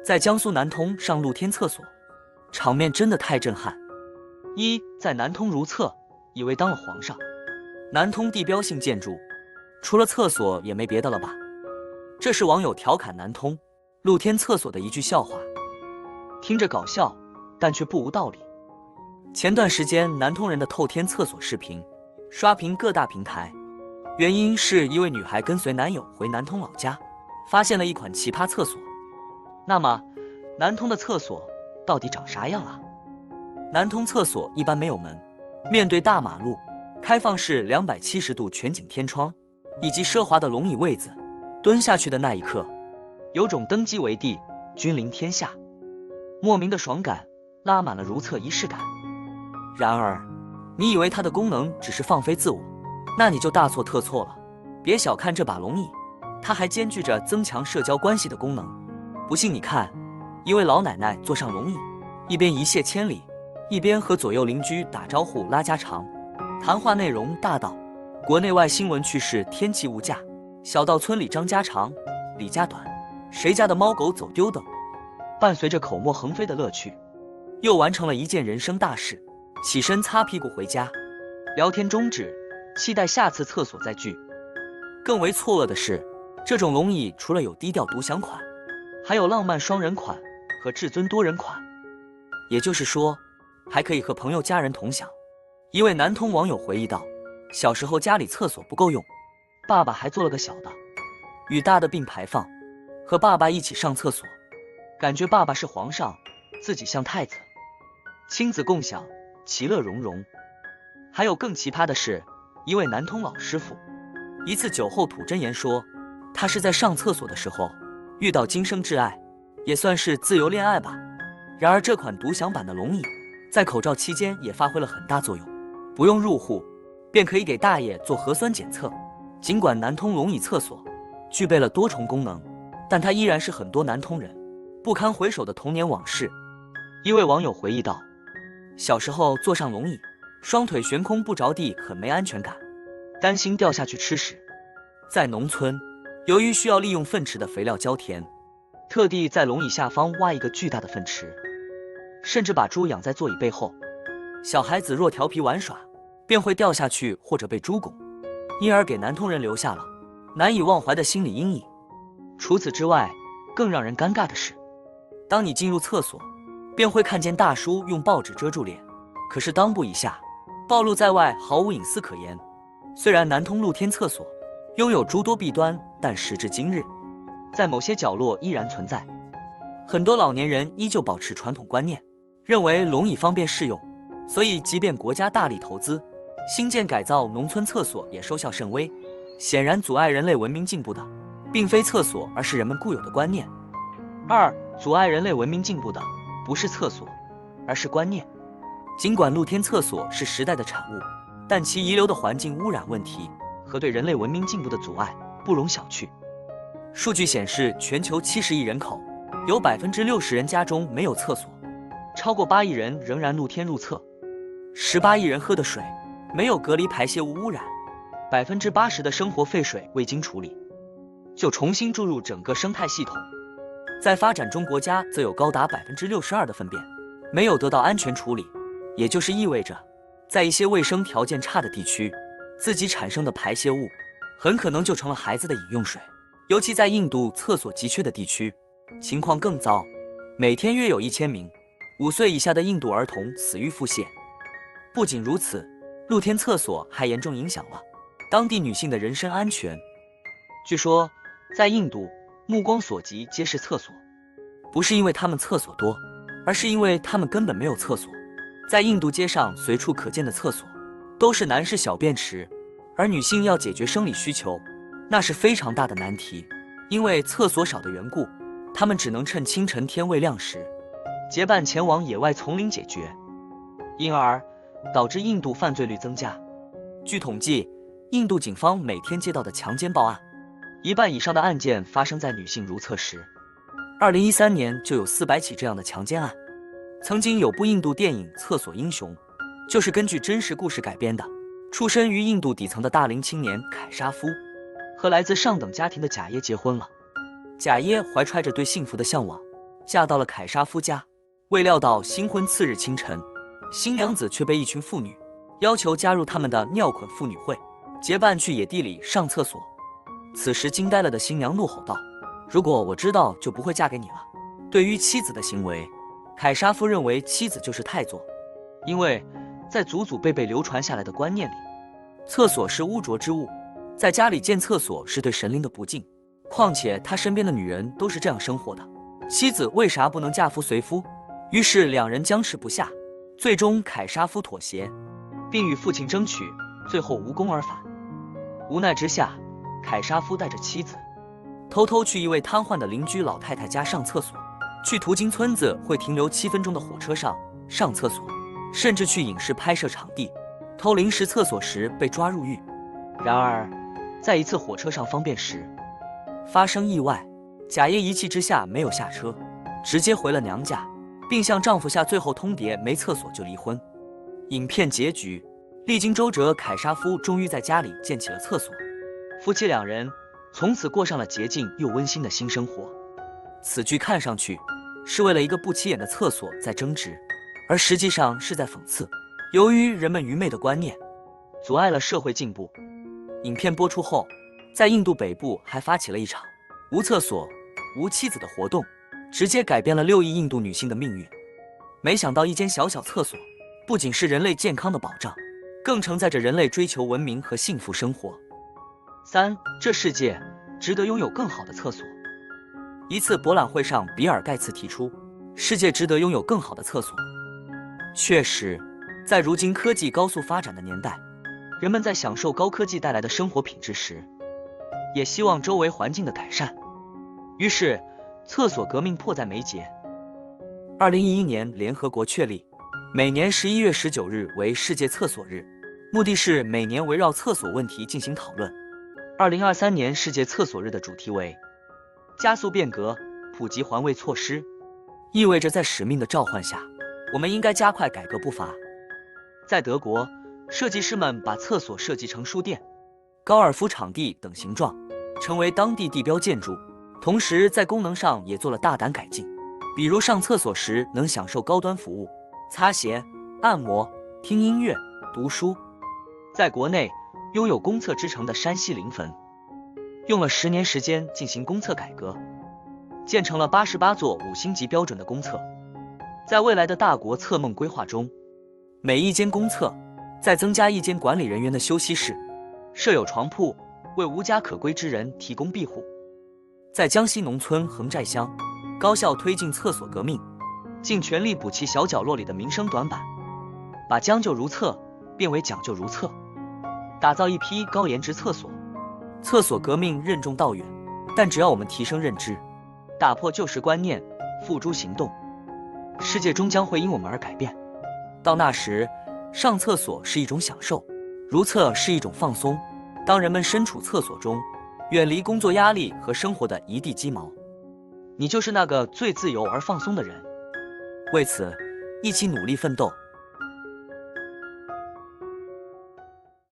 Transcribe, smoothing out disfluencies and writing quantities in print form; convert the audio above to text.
在江苏南通上露天厕所，场面真的太震撼。在南通如厕，以为当了皇上。南通地标性建筑，除了厕所也没别的了吧？这是网友调侃南通露天厕所的一句笑话，听着搞笑，但却不无道理。前段时间南通人的透天厕所视频刷屏各大平台，原因是一位女孩跟随男友回南通老家，发现了一款奇葩厕所。那么南通的厕所到底长啥样啊？南通厕所一般没有门，面对大马路，开放式270度全景天窗，以及奢华的龙椅位子，蹲下去的那一刻，有种登基为帝，君临天下，莫名的爽感，拉满了如厕仪式感。然而，你以为它的功能只是放飞自我，那你就大错特错了。别小看这把龙椅，它还兼具着增强社交关系的功能。不信你看，一位老奶奶坐上龙椅，一边一泻千里，一边和左右邻居打招呼拉家常，谈话内容大到国内外新闻趣事、天气物价，小到村里张家长李家短，谁家的猫狗走丢等。伴随着口沫横飞的乐趣，又完成了一件人生大事，起身擦屁股回家，聊天终止，期待下次厕所再聚。更为错愕的是，这种龙椅除了有低调独享款，还有浪漫双人款和至尊多人款，也就是说还可以和朋友家人同享。一位南通网友回忆道，小时候家里厕所不够用，爸爸还做了个小的，与大的并排放，和爸爸一起上厕所，感觉爸爸是皇上，自己像太子，亲子共享，其乐融融。还有更奇葩的是，一位南通老师傅一次酒后吐真言说，他是在上厕所的时候遇到今生挚爱，也算是自由恋爱吧。然而这款独享版的龙椅在口罩期间也发挥了很大作用，不用入户便可以给大爷做核酸检测。尽管南通龙椅厕所具备了多重功能，但它依然是很多南通人不堪回首的童年往事。一位网友回忆道，小时候坐上龙椅，双腿悬空不着地，很没安全感，担心掉下去吃屎。在农村，由于需要利用粪池的肥料浇田，特地在龙椅下方挖一个巨大的粪池，甚至把猪养在座椅背后，小孩子若调皮玩耍，便会掉下去或者被猪拱，因而给南通人留下了难以忘怀的心理阴影。除此之外，更让人尴尬的是，当你进入厕所，便会看见大叔用报纸遮住脸，可是裆部以下暴露在外，毫无隐私可言。虽然南通露天厕所拥有诸多弊端，但时至今日，在某些角落依然存在。很多老年人依旧保持传统观念，认为龙椅方便适用，所以即便国家大力投资新建改造农村厕所，也收效甚微。显然阻碍人类文明进步的并非厕所，而是人们固有的观念。阻碍人类文明进步的不是厕所，而是观念。尽管露天厕所是时代的产物，但其遗留的环境污染问题和对人类文明进步的阻碍不容小觑。数据显示，全球70亿人口，有60%人家中没有厕所，超过8亿人仍然露天入厕，18亿人喝的水没有隔离排泄物污染，80%的生活废水未经处理就重新注入整个生态系统。在发展中国家则有高达62%的粪便没有得到安全处理，也就是意味着在一些卫生条件差的地区，自己产生的排泄物很可能就成了孩子的饮用水。尤其在印度厕所急缺的地区，情况更糟，每天约有1000名5岁以下的印度儿童死于腹泻。不仅如此，露天厕所还严重影响了当地女性的人身安全。据说在印度，目光所及皆是厕所，不是因为他们厕所多，而是因为他们根本没有厕所。在印度街上随处可见的厕所都是男士小便池，而女性要解决生理需求，那是非常大的难题。因为厕所少的缘故，他们只能趁清晨天未亮时结伴前往野外丛林解决，因而导致印度犯罪率增加。据统计，印度警方每天接到的强奸报案，一半以上的案件发生在女性如厕时。2013年就有400起这样的强奸案。曾经有部印度电影《厕所英雄》就是根据真实故事改编的。出身于印度底层的大龄青年凯沙夫和来自上等家庭的贾耶结婚了。贾耶怀揣着对幸福的向往，嫁到了凯沙夫家。未料到新婚次日清晨，新娘子却被一群妇女要求加入他们的尿捆妇女会，结伴去野地里上厕所。此时惊呆了的新娘怒吼道：“如果我知道，就不会嫁给你了。”对于妻子的行为，凯沙夫认为妻子就是太座，因为在祖祖辈辈流传下来的观念里，厕所是污浊之物，在家里建厕所是对神灵的不敬。况且他身边的女人都是这样生活的，妻子为啥不能嫁夫随夫？于是两人僵持不下，最终凯沙夫妥协，并与父亲争取，最后无功而返。无奈之下，凯沙夫带着妻子偷偷去一位瘫痪的邻居老太太家上厕所，去途经村子会停留7分钟的火车上上厕所，甚至去影视拍摄场地偷临时厕所时被抓入狱。然而在一次火车上方便时发生意外，贾爷一气之下没有下车，直接回了娘家，并向丈夫下最后通牒，没厕所就离婚。影片结局，历经周折，凯沙夫终于在家里建起了厕所，夫妻两人从此过上了洁净又温馨的新生活。此剧看上去是为了一个不起眼的厕所在争执，而实际上是在讽刺，由于人们愚昧的观念阻碍了社会进步。影片播出后，在印度北部还发起了一场无厕所无妻子的活动，直接改变了6亿印度女性的命运。没想到一间小小厕所不仅是人类健康的保障，更承载着人类追求文明和幸福生活。3. 这世界值得拥有更好的厕所。一次博览会上，比尔·盖茨提出世界值得拥有更好的厕所。确实，在如今科技高速发展的年代，人们在享受高科技带来的生活品质时，也希望周围环境的改善。于是厕所革命迫在眉睫。2011年，联合国确立每年11月19日为世界厕所日，目的是每年围绕厕所问题进行讨论。2023年世界厕所日的主题为加速变革，普及环卫措施，意味着在使命的召唤下，我们应该加快改革步伐。在德国，设计师们把厕所设计成书店、高尔夫场地等形状，成为当地地标建筑。同时在功能上也做了大胆改进，比如上厕所时能享受高端服务，擦鞋、按摩、听音乐、读书。在国内，拥有公厕之城的山西临汾，用了10年时间进行公厕改革，建成了88座5星级标准的公厕。在未来的大国厕梦规划中，每一间公厕再增加1间管理人员的休息室，设有床铺，为无家可归之人提供庇护。在江西农村横寨乡，高效推进厕所革命，尽全力补齐小角落里的民生短板，把将就如厕变为讲究如厕，打造一批高颜值厕所。厕所革命任重道远，但只要我们提升认知，打破旧时观念，付诸行动，世界终将会因我们而改变。到那时，上厕所是一种享受，如厕是一种放松。当人们身处厕所中，远离工作压力和生活的一地鸡毛，你就是那个最自由而放松的人。为此，一起努力奋斗，